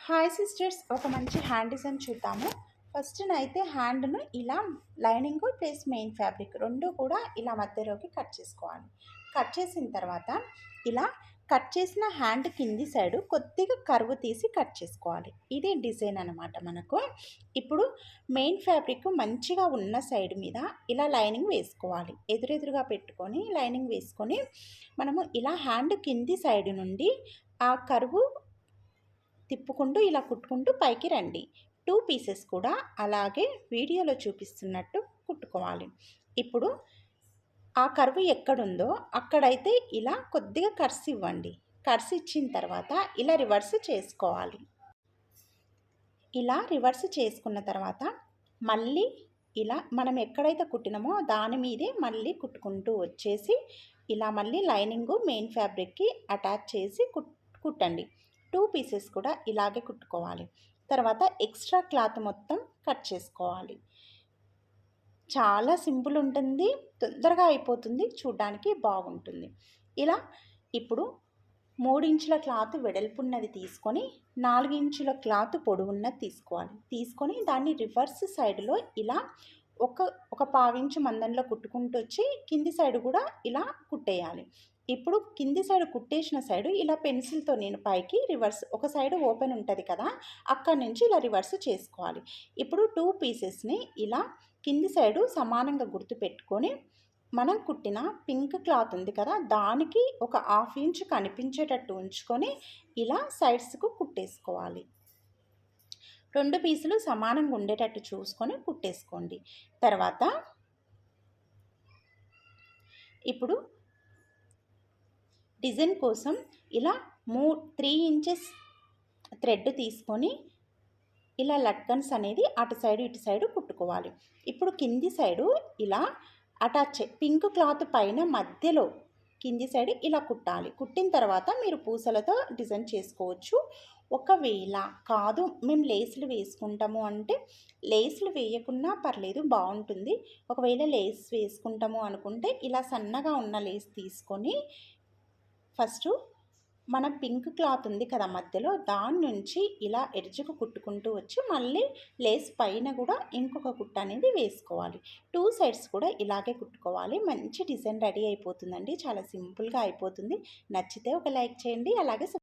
Hi sisters, ఒక మంచి hand design చూద్దాము. ఫస్ట్ అయితే హ్యాండ్ను ఇలా లైనింగ్ ప్లస్ మెయిన్ ఫ్యాబ్రిక్ రెండు కూడా ఇలా మధ్యలోకి కట్ చేసుకోవాలి. కట్ చేసిన తర్వాత ఇలా కట్ చేసిన హ్యాండ్ కింది సైడు కొద్దిగా కర్వ్ తీసి కట్ చేసుకోవాలి. ఇది డిజైన్ అనమాట. మనకు ఇప్పుడు మెయిన్ ఫ్యాబ్రిక్ మంచిగా ఉన్న సైడ్ మీద ఇలా లైనింగ్ వేసుకోవాలి. ఎదురెదురుగా పెట్టుకొని లైనింగ్ వేసుకొని మనము ఇలా హ్యాండ్ కింది సైడ్ నుండి ఆ కర్వ్ తిప్పుకుంటూ ఇలా కుట్టుకుంటూ పైకి రండి. 2 పీసెస్ కూడా అలాగే వీడియోలో చూపిస్తున్నట్టు కుట్టుకోవాలి. ఇప్పుడు ఆ కర్వ్ ఎక్కడుందో అక్కడైతే ఇలా కొద్దిగా కర్స్ ఇవ్వండి. కర్స్ ఇచ్చిన తర్వాత ఇలా రివర్స్ చేసుకోవాలి. ఇలా రివర్స్ చేసుకున్న తర్వాత మళ్ళీ ఇలా మనం ఎక్కడైతే కుట్టినామో దాని మీదే మళ్ళీ కుట్టుకుంటూ వచ్చేసి ఇలా మళ్ళీ లైనింగ్ మెయిన్ ఫ్యాబ్రిక్కి అటాచ్ చేసి కుట్టండి. 2 పీసెస్ కూడా ఇలాగే కుట్టుకోవాలి. తర్వాత ఎక్స్ట్రా క్లాత్ మొత్తం కట్ చేసుకోవాలి. చాలా సింపుల్ ఉంటుంది, తొందరగా అయిపోతుంది, చూడడానికి బాగుంటుంది. ఇలా ఇప్పుడు 3 ఇంచుల క్లాత్ వెడల్పున్నది తీసుకొని 4 ఇంచుల క్లాత్ పొడవున్నది తీసుకొని దాన్ని రివర్స్ సైడ్లో ఇలా ఒక పావించు మందంలో కుట్టుకుంటూ వచ్చి కింది సైడ్ కూడా ఇలా కుట్టేయాలి. ఇప్పుడు కింది సైడ్ కుట్టేసిన సైడు ఇలా పెన్సిల్తో నేను పైకి రివర్స్, ఒక సైడ్ ఓపెన్ ఉంటుంది కదా, అక్కడి నుంచి ఇలా రివర్స్ చేసుకోవాలి. ఇప్పుడు 2 పీసెస్ని ఇలా కింది సైడు సమానంగా గుర్తు పెట్టుకొని మనం కుట్టిన పింక్ క్లాత్ ఉంది కదా, దానికి ఒక 1/2 ఇంచు కనిపించేటట్టు ఉంచుకొని ఇలా సైడ్స్కు కుట్టేసుకోవాలి. 2 పీసులు సమానంగా ఉండేటట్టు చూసుకొని కుట్టేసుకోండి. తర్వాత ఇప్పుడు డిజైన్ కోసం ఇలా 3 ఇంచెస్ థ్రెడ్ తీసుకొని ఇలా లట్కన్స్ అనేది అటు సైడు ఇటు సైడు కుట్టుకోవాలి. ఇప్పుడు కింది సైడు ఇలా అటాచ్ పింక్ క్లాత్ పైన మధ్యలో కింది సైడ్ ఇలా కుట్టాలి. కుట్టిన తర్వాత మీరు పూసలతో డిజైన్ చేసుకోవచ్చు. ఒకవేళ కాదు మేము లేస్లు వేసుకుంటాము అంటే లేస్లు వేయకున్నా పర్లేదు, బాగుంటుంది. ఒకవేళ లేస్ వేసుకుంటాము అనుకుంటే ఇలా సన్నగా ఉన్న లేస్ తీసుకొని ఫస్ట్ మన పింక్ క్లాత్ ఉంది కదా మధ్యలో, దాని నుంచి ఇలా ఎడ్జ్కు కుట్టుకుంటూ వచ్చి మళ్ళీ లేస్ పైన కూడా ఇంకొక కుట్ట అనేది వేసుకోవాలి. 2 సైడ్స్ కూడా ఇలాగే కుట్టుకోవాలి. మంచి డిజైన్ రెడీ అయిపోతుందండి. చాలా సింపుల్గా అయిపోతుంది. నచ్చితే ఒక లైక్ చేయండి. అలాగే